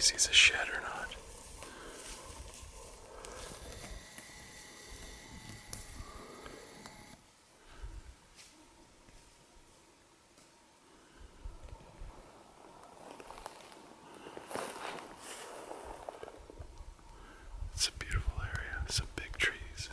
he sees a shed or not. It's a beautiful area, some big trees.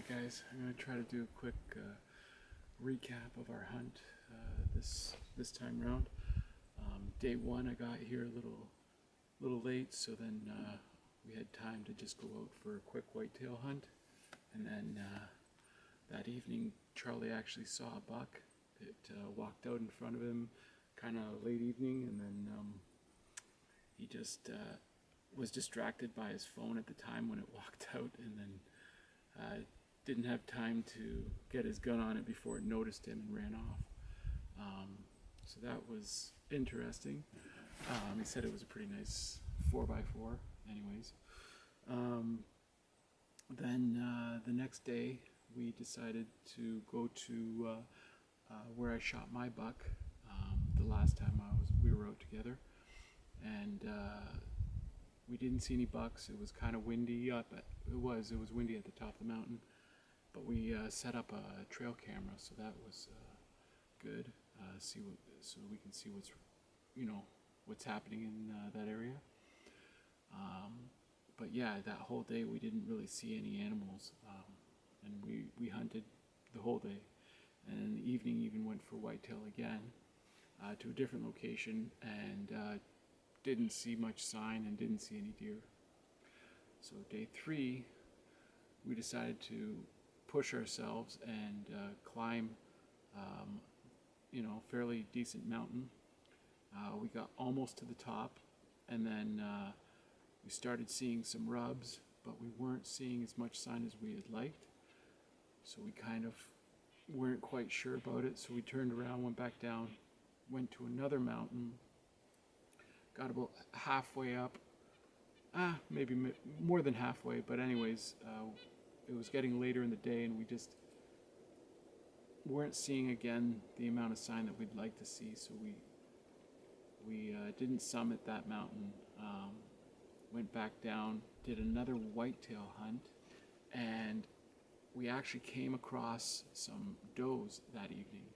Guys, I'm going to try to do a quick recap of our hunt this time round. Day one, I got here a little late, so then we had time to just go out for a quick whitetail hunt. And then that evening, Charlie actually saw a buck. It walked out in front of him, kind of late evening, and then he just was distracted by his phone at the time when it walked out, and then didn't have time to get his gun on it before it noticed him and ran off. So that was interesting. He said it was a pretty nice 4x4 anyways. Then the next day we decided to go to where I shot my buck the last time we were out together, and we didn't see any bucks. It was kind of windy up. It was windy at the top of the mountain, but we set up a trail camera, so that was good. So we can see what's happening in that area. But yeah, that whole day we didn't really see any animals, and we hunted the whole day, and in the evening even went for whitetail again to a different location, and didn't see much sign and didn't see any deer. So day three, we decided to push ourselves and climb fairly decent mountain. We got almost to the top, and then we started seeing some rubs, but we weren't seeing as much sign as we had liked. So we kind of weren't quite sure about it. So we turned around, went back down, went to another mountain, got about halfway up, maybe more than halfway, but anyways, it was getting later in the day, and we just weren't seeing again the amount of sign that we'd like to see. So we didn't summit that mountain. Went back down, did another whitetail hunt, and we actually came across some does that evening.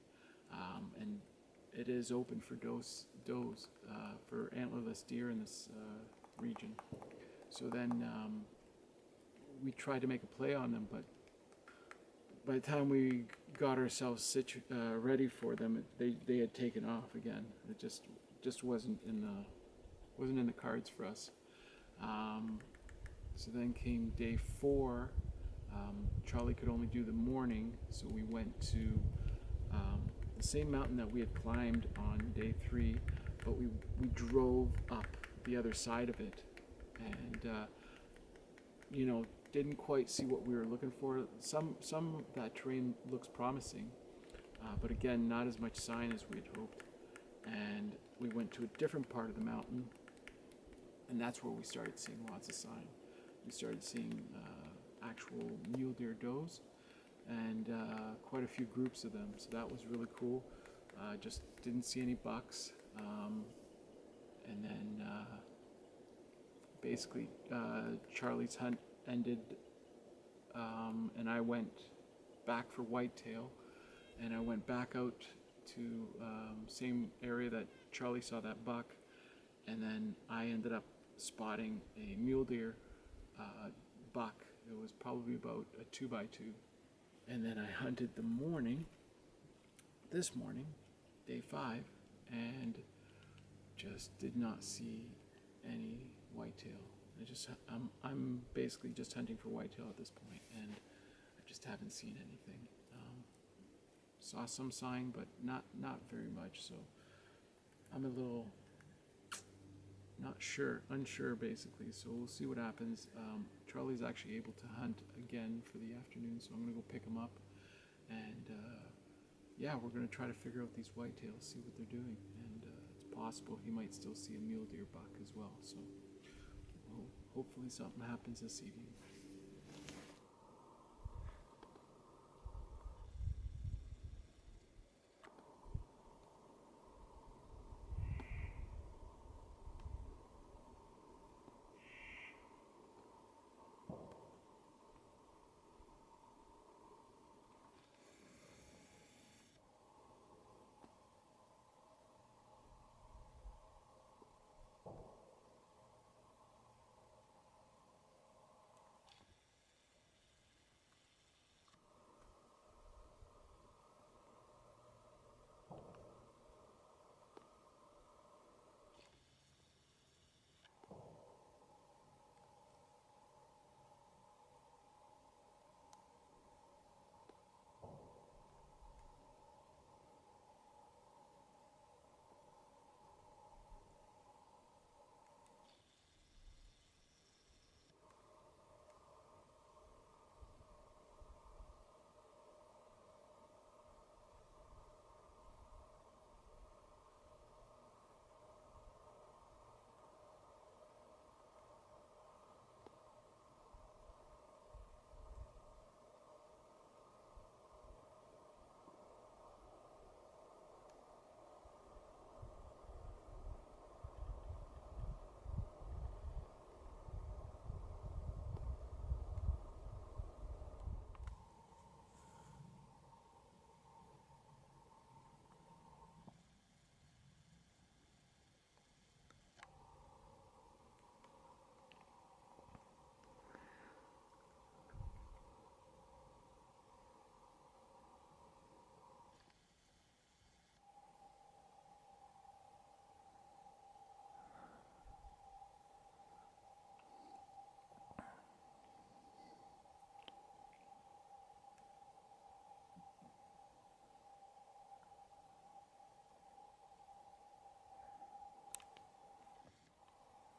And it is open for does for antlerless deer in this region. So then we tried to make a play on them, but by the time we got ourselves ready for them, they had taken off again. It just wasn't in the cards for us. So then came day four. Charlie could only do the morning, so we went to the same mountain that we had climbed on day three, but we drove up the other side of it, and didn't quite see what we were looking for. Some of that terrain looks promising, but again, not as much sign as we had hoped. And we went to a different part of the mountain, and that's where we started seeing lots of sign. We started seeing actual mule deer does, and quite a few groups of them. So that was really cool. Just didn't see any bucks, and then basically Charlie's hunt ended, and I went back for whitetail, and I went back out to same area that Charlie saw that buck, and then I ended up spotting a mule deer buck. It was probably about a 2x2, and then I hunted this morning, day 5, and just did not see any whitetail. I'm basically just hunting for whitetail at this point, and I just haven't seen anything. Saw some sign, but not very much. So I'm a little unsure basically. So we'll see what happens. Charlie's actually able to hunt again for the afternoon, so I'm gonna go pick him up, and yeah, we're gonna try to figure out these whitetails, see what they're doing, and it's possible he might still see a mule deer buck as well. So hopefully something happens this evening.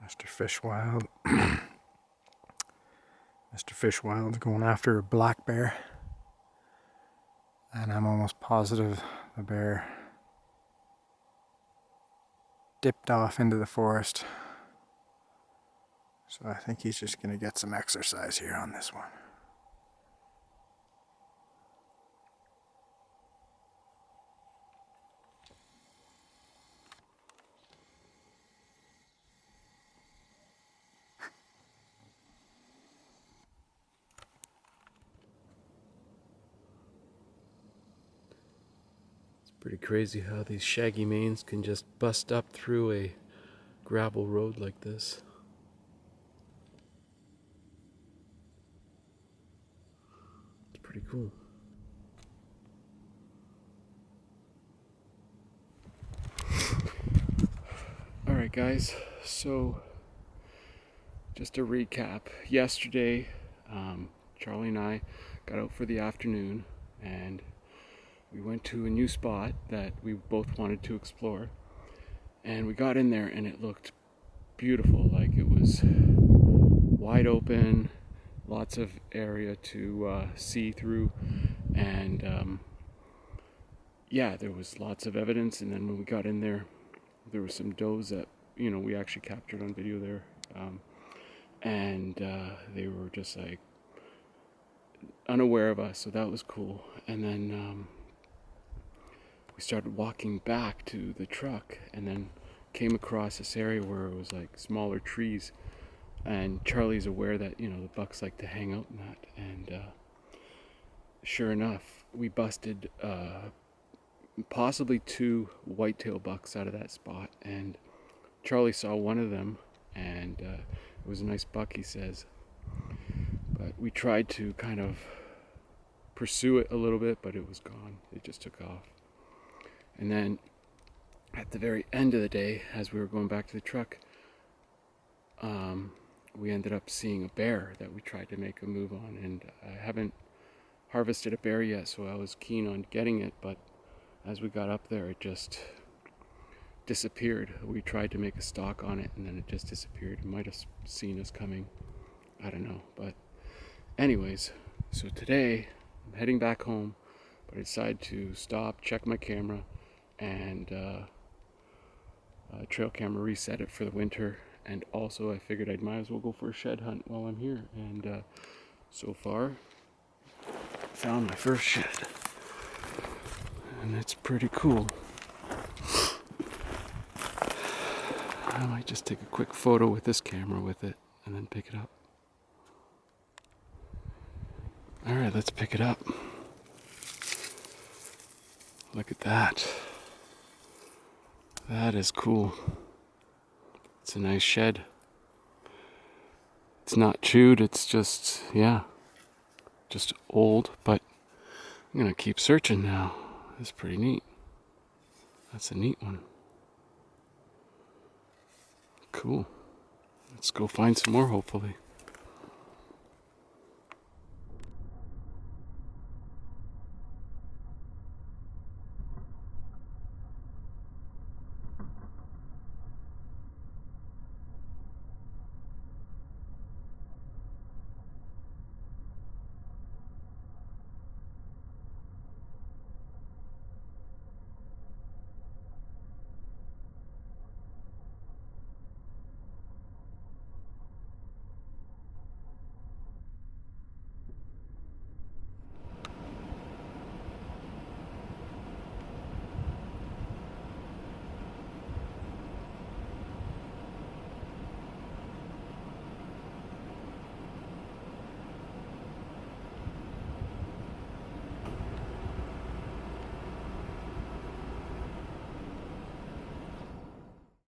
Mr. Fishwild. Mr. Fishwild's going after a black bear. And I'm almost positive the bear dipped off into the forest. So I think he's just going to get some exercise here on this one. Pretty crazy how these shaggy manes can just bust up through a gravel road like this. It's pretty cool. Alright guys, so just a recap. Yesterday, Charlie and I got out for the afternoon and we went to a new spot that we both wanted to explore. And we got in there and it looked beautiful. Like it was wide open, lots of area to see through. And yeah, there was lots of evidence. And then when we got in there, there were some does that, you know, we actually captured on video there. And they were just like unaware of us. So that was cool. And then we started walking back to the truck and then came across this area where it was like smaller trees, and Charlie's aware that, you know, the bucks like to hang out in that. And sure enough, we busted possibly 2 whitetail bucks out of that spot, and Charlie saw one of them, and it was a nice buck, he says. But we tried to kind of pursue it a little bit, but it was gone. It just took off. And then at the very end of the day, as we were going back to the truck, we ended up seeing a bear that we tried to make a move on. And I haven't harvested a bear yet, so I was keen on getting it. But as we got up there, it just disappeared. We tried to make a stalk on it, and then it just disappeared. It might have seen us coming. I don't know. But anyways, so today I'm heading back home, but I decided to stop, check my camera, and trail camera, reset it for the winter. And also I figured I might as well go for a shed hunt while I'm here. And so far found my first shed, and it's pretty cool. I might just take a quick photo with this camera with it and then pick it up. Alright, let's pick it up. Look at that. That is cool. It's a nice shed. It's not chewed, it's just, yeah, just old, but I'm gonna keep searching now. It's pretty neat. That's a neat one. Cool. Let's go find some more, hopefully.